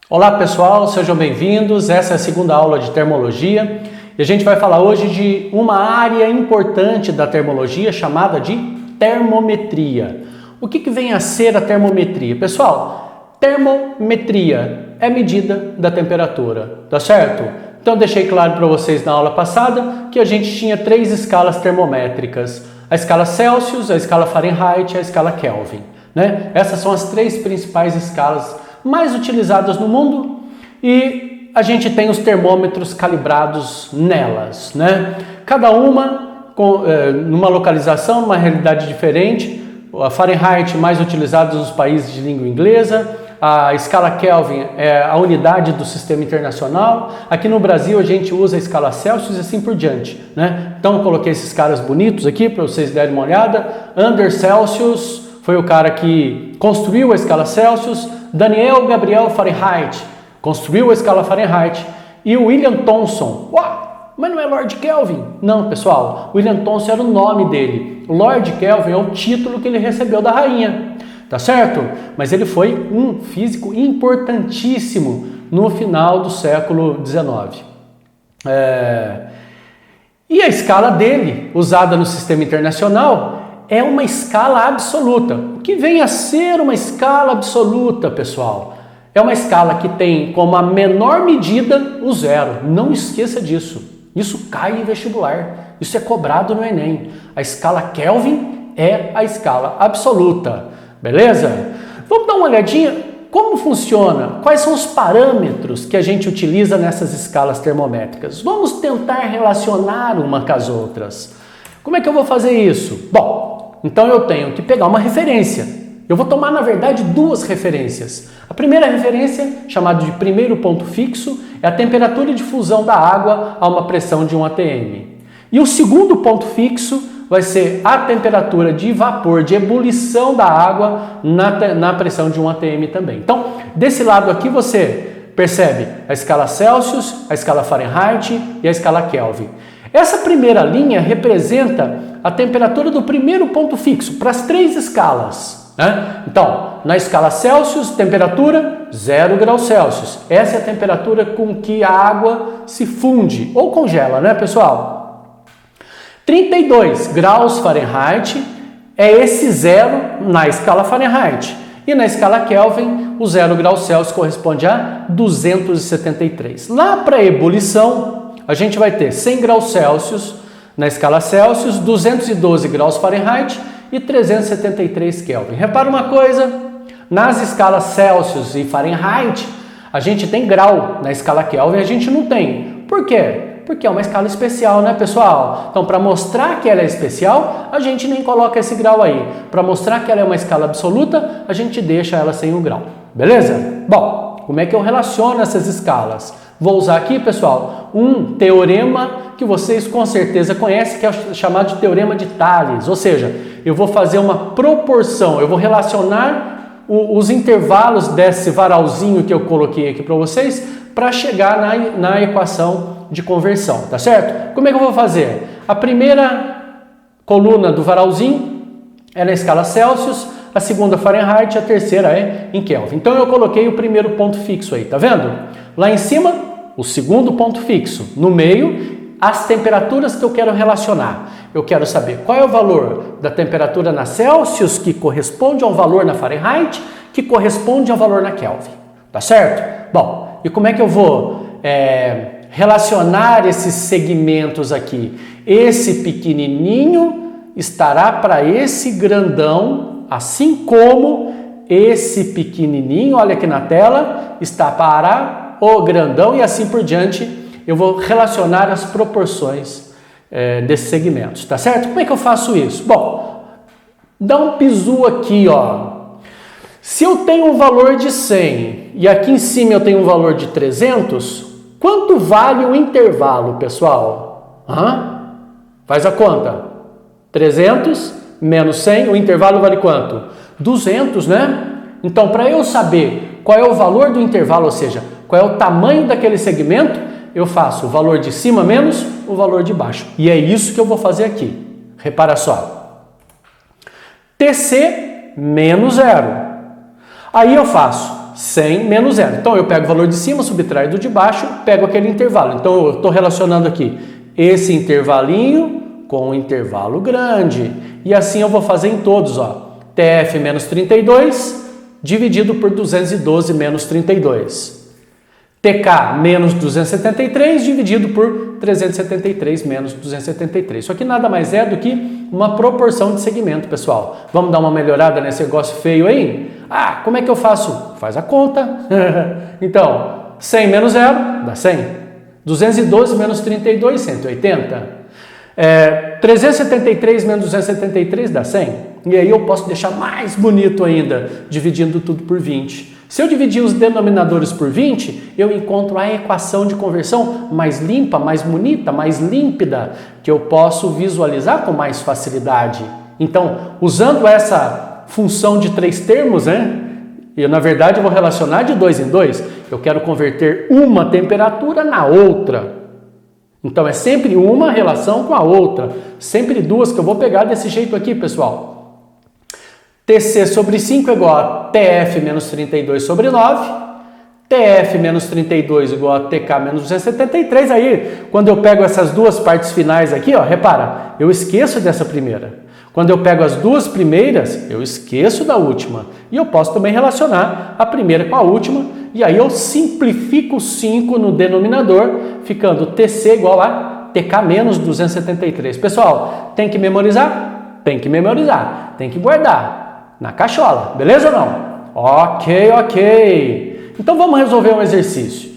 Olá pessoal, sejam bem-vindos. Essa é a segunda aula de termologia e a gente vai falar hoje de uma área importante da termologia chamada de termometria. O que vem a ser a termometria? Pessoal, termometria é medida da temperatura, tá certo? Então eu deixei claro para vocês na aula passada que a gente tinha três escalas termométricas: a escala Celsius, a escala Fahrenheit e a escala Kelvin, né? Essas são as três principais escalas mais utilizadas no mundo e a gente tem os termômetros calibrados nelas, né? Cada uma numa localização, numa realidade diferente. A Fahrenheit mais utilizada nos países de língua inglesa, a escala Kelvin é a unidade do sistema internacional. Aqui no Brasil a gente usa a escala Celsius e assim por diante, né? Então eu coloquei esses caras bonitos aqui para vocês darem uma olhada. Anders Celsius foi o cara que construiu a escala Celsius. Daniel Gabriel Fahrenheit construiu a escala Fahrenheit. E o William Thomson, mas não é Lord Kelvin? Não, pessoal, William Thomson era o nome dele. Lord Kelvin é o título que ele recebeu da rainha, tá certo? Mas ele foi um físico importantíssimo no final do século XIX. E a escala dele, usada no sistema internacional, é uma escala absoluta. O que vem a ser uma escala absoluta, pessoal? É uma escala que tem como a menor medida o zero. Não esqueça disso. Isso cai em vestibular. Isso é cobrado no Enem. A escala Kelvin é a escala absoluta. Beleza? Vamos dar uma olhadinha como funciona, quais são os parâmetros que a gente utiliza nessas escalas termométricas. Vamos tentar relacionar uma com as outras. Como é que eu vou fazer isso? Bom, então eu tenho que pegar uma referência. Eu vou tomar, na verdade, duas referências. A primeira referência, chamada de primeiro ponto fixo, é a temperatura de fusão da água a uma pressão de 1 atm. E o segundo ponto fixo vai ser a temperatura de vapor, de ebulição da água na pressão de 1 atm também. Então, desse lado aqui você percebe a escala Celsius, a escala Fahrenheit e a escala Kelvin. Essa primeira linha representa a temperatura do primeiro ponto fixo para as três escalas, né? Então, na escala Celsius, temperatura 0 graus Celsius. Essa é a temperatura com que a água se funde ou congela, né, pessoal? 32 graus Fahrenheit é esse zero na escala Fahrenheit. E na escala Kelvin, o 0 graus Celsius corresponde a 273. Lá para a ebulição, a gente vai ter 100 graus Celsius na escala Celsius, 212 graus Fahrenheit e 373 Kelvin. Repara uma coisa, nas escalas Celsius e Fahrenheit, a gente tem grau, na escala Kelvin a gente não tem. Por quê? Porque é uma escala especial, né, pessoal? Então, para mostrar que ela é especial, a gente nem coloca esse grau aí. Para mostrar que ela é uma escala absoluta, a gente deixa ela sem o grau. Beleza? Bom, como é que eu relaciono essas escalas? Vou usar aqui, pessoal, um teorema que vocês com certeza conhecem, que é o chamado de teorema de Thales. Ou seja, eu vou fazer uma proporção, eu vou relacionar os intervalos desse varalzinho que eu coloquei aqui para vocês para chegar na equação de conversão, tá certo? Como é que eu vou fazer? A primeira coluna do varalzinho é na escala Celsius, a segunda Fahrenheit, a terceira é em Kelvin. Então eu coloquei o primeiro ponto fixo aí, tá vendo? Lá em cima, o segundo ponto fixo. No meio, as temperaturas que eu quero relacionar. Eu quero saber qual é o valor da temperatura na Celsius, que corresponde a um valor na Fahrenheit, que corresponde a um valor na Kelvin. Tá certo? Bom, e como é que eu vou relacionar esses segmentos aqui? Esse pequenininho estará para esse grandão, assim como esse pequenininho, olha aqui na tela, está para o grandão e assim por diante. Eu vou relacionar as proporções desses segmentos, tá certo? Como é que eu faço isso? Bom, dá um bizu aqui, ó. Se eu tenho um valor de 100 e aqui em cima eu tenho um valor de 300, quanto vale o intervalo, pessoal? Faz a conta. 300 menos 100, o intervalo vale quanto? 200, né? Então, para eu saber qual é o valor do intervalo, ou seja, qual é o tamanho daquele segmento, eu faço o valor de cima menos o valor de baixo. E é isso que eu vou fazer aqui. Repara só. TC menos 0. Aí eu faço 100 menos 0. Então, eu pego o valor de cima, subtraio do de baixo, pego aquele intervalo. Então, eu estou relacionando aqui esse intervalinho com o intervalo grande. E assim eu vou fazer em todos, ó. TF menos 32 dividido por 212 menos 32. TK menos 273 dividido por 373 menos 273. Isso aqui nada mais é do que uma proporção de segmento, pessoal. Vamos dar uma melhorada nesse negócio feio aí? Ah, como é que eu faço? Faz a conta. Então, 100 menos 0 dá 100. 212 menos 32, 180. 373 menos 273 dá 100. E aí eu posso deixar mais bonito ainda, dividindo tudo por 20. Se eu dividir os denominadores por 20, eu encontro a equação de conversão mais limpa, mais bonita, mais límpida, que eu posso visualizar com mais facilidade. Então, usando essa função de 3 termos, né? Eu, na verdade, vou relacionar de 2 em 2. Eu quero converter uma temperatura na outra. Então, é sempre uma relação com a outra. Sempre duas que eu vou pegar desse jeito aqui, pessoal. TC sobre 5 é igual a TF menos 32 sobre 9. TF menos 32 igual a TK menos 273. Aí, quando eu pego essas duas partes finais aqui, ó, repara, eu esqueço dessa primeira. Quando eu pego as duas primeiras, eu esqueço da última. E eu posso também relacionar a primeira com a última. E aí eu simplifico 5 no denominador, ficando TC igual a TK menos 273. Pessoal, tem que memorizar? Tem que memorizar. Tem que guardar na cachola, beleza ou não? Ok. Então vamos resolver um exercício.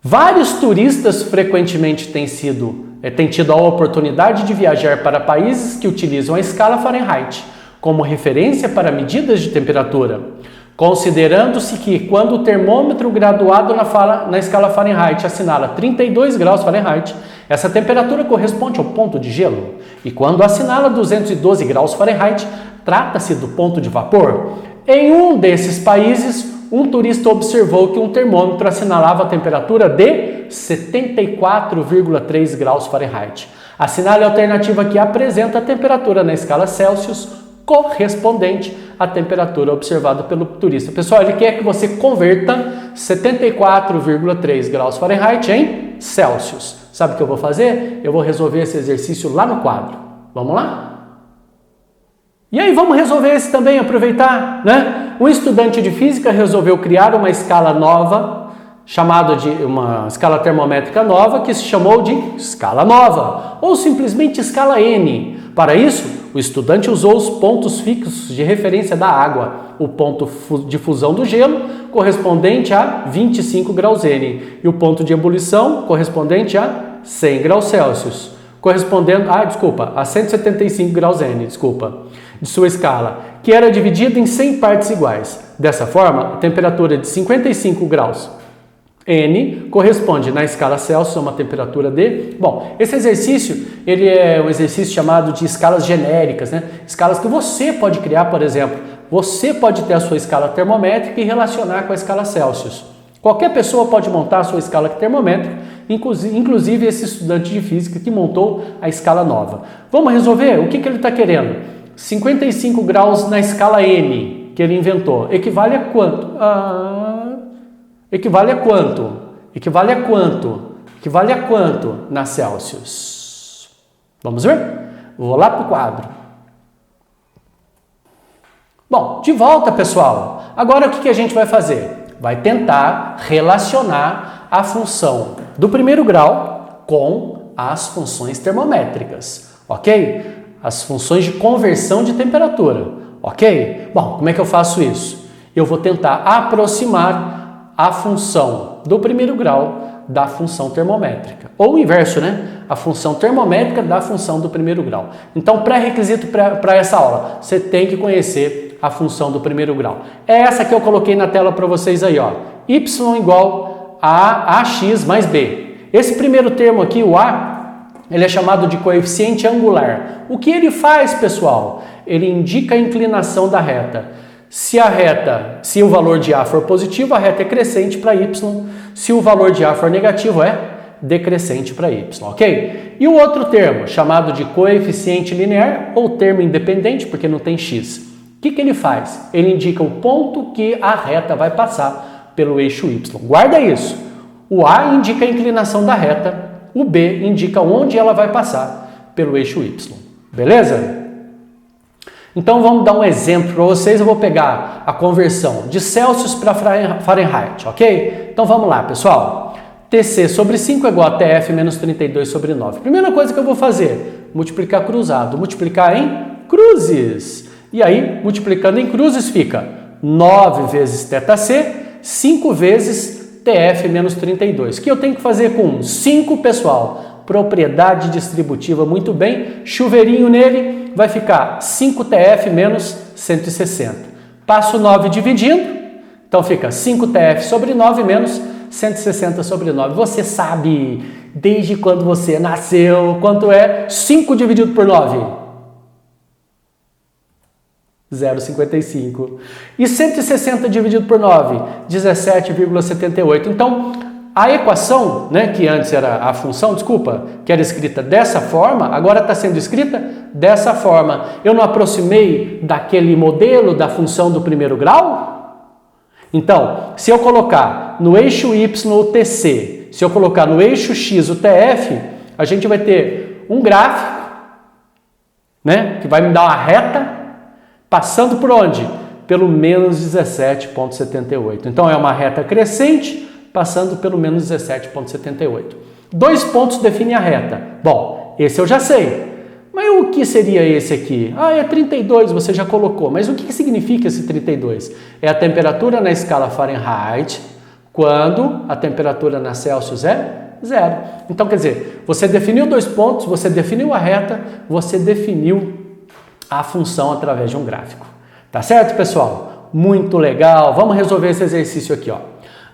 Vários turistas frequentemente têm tido a oportunidade de viajar para países que utilizam a escala Fahrenheit como referência para medidas de temperatura, considerando-se que quando o termômetro graduado na escala Fahrenheit assinala 32 graus Fahrenheit, essa temperatura corresponde ao ponto de gelo, e quando assinala 212 graus Fahrenheit, trata-se do ponto de vapor. Em um desses países, um turista observou que um termômetro assinalava a temperatura de 74,3 graus Fahrenheit. Assinale a alternativa que apresenta a temperatura na escala Celsius correspondente à temperatura observada pelo turista. Pessoal, ele quer que você converta 74,3 graus Fahrenheit em Celsius. Sabe o que eu vou fazer? Eu vou resolver esse exercício lá no quadro. Vamos lá? E aí vamos resolver esse também, aproveitar, né? Um estudante de física resolveu criar uma escala nova, chamada de uma escala termométrica nova, que se chamou de escala nova, ou simplesmente escala N. Para isso, o estudante usou os pontos fixos de referência da água, o ponto de fusão do gelo, correspondente a 25 graus N, e o ponto de ebulição, correspondente a 100 graus Celsius, a 175 graus N, de sua escala, que era dividida em 100 partes iguais. Dessa forma, a temperatura de 55 graus N corresponde na escala Celsius a uma temperatura de... Bom, esse exercício, ele é um exercício chamado de escalas genéricas, né? Escalas que você pode criar, por exemplo. Você pode ter a sua escala termométrica e relacionar com a escala Celsius. Qualquer pessoa pode montar a sua escala termométrica, inclusive esse estudante de física que montou a escala nova. Vamos resolver? O que ele está querendo? 55 graus na escala N, que ele inventou, equivale a quanto? Equivale a quanto? Equivale a quanto? Equivale a quanto na Celsius? Vamos ver? Vou lá para o quadro. Bom, de volta, pessoal. Agora o que a gente vai fazer? Vai tentar relacionar a função do primeiro grau com as funções termométricas, ok? As funções de conversão de temperatura, ok? Bom, como é que eu faço isso? Eu vou tentar aproximar a função do primeiro grau da função termométrica. Ou o inverso, né? A função termométrica da função do primeiro grau. Então, pré-requisito para essa aula, você tem que conhecer a função do primeiro grau. É essa que eu coloquei na tela para vocês aí, ó. Y igual a AX mais B. Esse primeiro termo aqui, o A, ele é chamado de coeficiente angular. O que ele faz, pessoal? Ele indica a inclinação da reta. Se o valor de A for positivo, a reta é crescente para Y. Se o valor de A for negativo, é decrescente para Y, ok? E o outro termo, chamado de coeficiente linear, ou termo independente, porque não tem X. que ele faz? Ele indica o ponto que a reta vai passar pelo eixo Y. Guarda isso. O A indica a inclinação da reta, o B indica onde ela vai passar pelo eixo Y. Beleza? Então vamos dar um exemplo para vocês. Eu vou pegar a conversão de Celsius para Fahrenheit, ok? Então vamos lá, pessoal. TC sobre 5 é igual a TF menos 32 sobre 9. Primeira coisa que eu vou fazer, multiplicar cruzado. Multiplicar em cruzes. E aí, multiplicando em cruzes, fica 9 vezes θc, 5 vezes TF menos 32. O que eu tenho que fazer com 5, pessoal? Propriedade distributiva, muito bem. Chuveirinho nele, vai ficar 5TF menos 160. Passo 9 dividindo, então fica 5TF sobre 9 menos 160 sobre 9. Você sabe, desde quando você nasceu, quanto é 5 dividido por 9? 0,55. E 160 dividido por 9? 17,78. Então, a equação, né, que antes era a função, que era escrita dessa forma, agora está sendo escrita dessa forma. Eu não aproximei daquele modelo da função do primeiro grau? Então, se eu colocar no eixo Y o TC, se eu colocar no eixo X o TF, a gente vai ter um gráfico, né, que vai me dar uma reta, passando por onde? Pelo menos 17,78. Então, é uma reta crescente, passando pelo menos 17,78. 2 pontos definem a reta. Bom, esse eu já sei. Mas o que seria esse aqui? Ah, é 32, você já colocou. Mas o que significa esse 32? É a temperatura na escala Fahrenheit, quando a temperatura na Celsius é 0. Então, quer dizer, você definiu 2 pontos, você definiu a reta, você definiu a função através de um gráfico. Tá certo, pessoal? Muito legal. Vamos resolver esse exercício aqui, ó.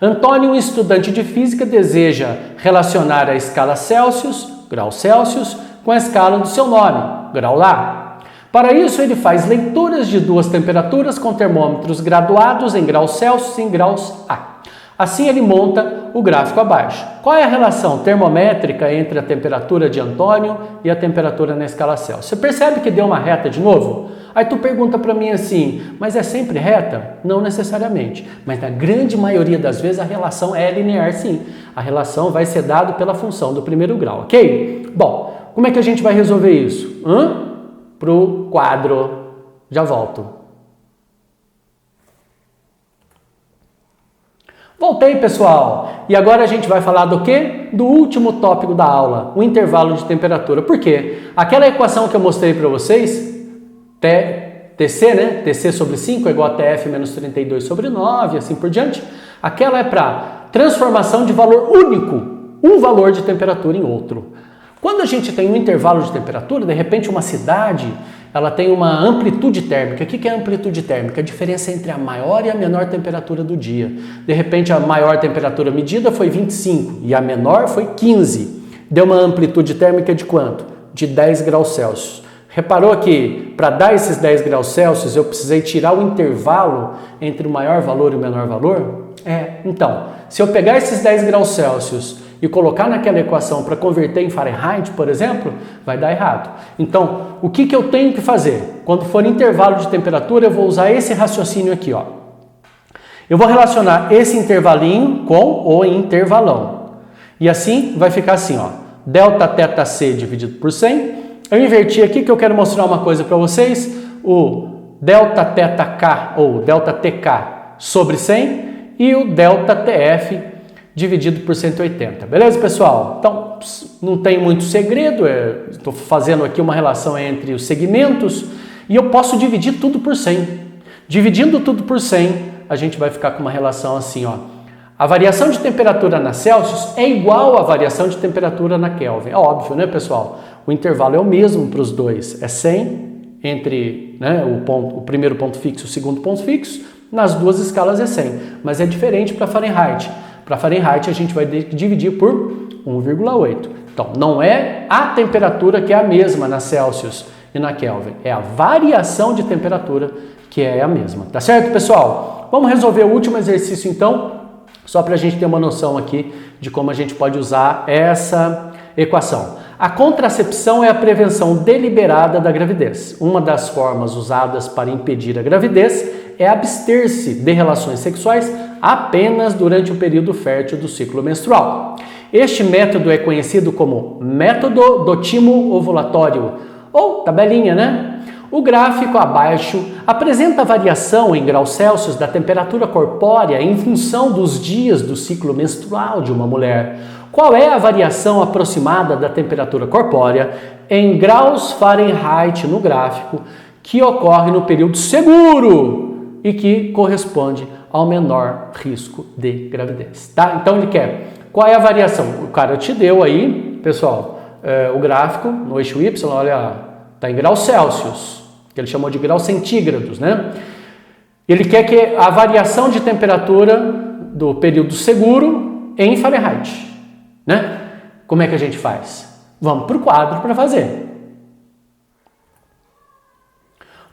Antônio, um estudante de física, deseja relacionar a escala Celsius, grau Celsius, com a escala do seu nome, grau lá. Para isso, ele faz leituras de 2 temperaturas com termômetros graduados em graus Celsius e em graus A. Assim, ele monta o gráfico abaixo. Qual é a relação termométrica entre a temperatura de Antônio e a temperatura na escala Celsius? Você percebe que deu uma reta de novo? Aí tu pergunta para mim assim, mas é sempre reta? Não necessariamente, mas na grande maioria das vezes a relação é linear sim. A relação vai ser dada pela função do primeiro grau, ok? Bom, como é que a gente vai resolver isso? Pro quadro. Já volto. Voltei, pessoal! E agora a gente vai falar do quê? Do último tópico da aula, o intervalo de temperatura. Por quê? Aquela equação que eu mostrei para vocês, TC, né? TC sobre 5 é igual a TF menos 32 sobre 9, assim por diante. Aquela é para transformação de valor único, um valor de temperatura em outro. Quando a gente tem um intervalo de temperatura, de repente uma cidade, ela tem uma amplitude térmica. O que é amplitude térmica? A diferença entre a maior e a menor temperatura do dia. De repente a maior temperatura medida foi 25 e a menor foi 15. Deu uma amplitude térmica de quanto? De 10 graus Celsius. Reparou que para dar esses 10 graus Celsius eu precisei tirar o intervalo entre o maior valor e o menor valor? Então, se eu pegar esses 10 graus Celsius e colocar naquela equação para converter em Fahrenheit, por exemplo, vai dar errado. Então, o que eu tenho que fazer? Quando for intervalo de temperatura, eu vou usar esse raciocínio aqui, ó. Eu vou relacionar esse intervalinho com o intervalão. E assim, vai ficar assim, ó. Delta θ c dividido por 100. Eu inverti aqui que eu quero mostrar uma coisa para vocês. O delta θk, ou delta tk sobre 100 e o delta tf dividido por 180. Beleza, pessoal? Então, não tem muito segredo. Estou fazendo aqui uma relação entre os segmentos e eu posso dividir tudo por 100. Dividindo tudo por 100, a gente vai ficar com uma relação assim, ó. A variação de temperatura na Celsius é igual à variação de temperatura na Kelvin. É óbvio, né, pessoal? O intervalo é o mesmo para os dois. É 100 entre, né, o primeiro ponto fixo e o segundo ponto fixo. Nas duas escalas é 100. Mas é diferente para Fahrenheit. Para Fahrenheit a gente vai dividir por 1,8. Então, não é a temperatura que é a mesma na Celsius e na Kelvin. É a variação de temperatura que é a mesma. Tá certo, pessoal? Vamos resolver o último exercício, então. Só para a gente ter uma noção aqui de como a gente pode usar essa equação. A contracepção é a prevenção deliberada da gravidez. Uma das formas usadas para impedir a gravidez é abster-se de relações sexuais apenas durante o período fértil do ciclo menstrual. Este método é conhecido como método do timo ovulatório, ou tabelinha, né? O gráfico abaixo apresenta a variação em graus Celsius da temperatura corpórea em função dos dias do ciclo menstrual de uma mulher. Qual é a variação aproximada da temperatura corpórea em graus Fahrenheit no gráfico que ocorre no período seguro e que corresponde ao menor risco de gravidez, tá? Então ele quer, qual é a variação? O cara te deu aí, pessoal, o gráfico no eixo Y, olha, está em graus Celsius, que ele chamou de graus centígrados, né? Ele quer que a variação de temperatura do período seguro em Fahrenheit, né? Como é que a gente faz? Vamos para o quadro para fazer.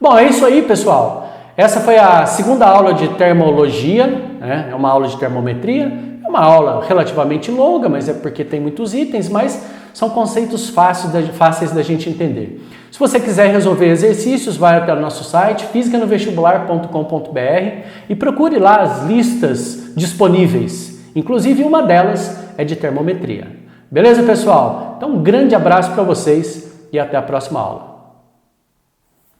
Bom, é isso aí, pessoal. Essa foi a segunda aula de termologia, né? É uma aula de termometria. É uma aula relativamente longa, mas é porque tem muitos itens, mas são conceitos fáceis da gente entender. Se você quiser resolver exercícios, vai até o nosso site fisicanovestibular.com.br e procure lá as listas disponíveis. Inclusive uma delas é de termometria. Beleza, pessoal? Então um grande abraço para vocês e até a próxima aula.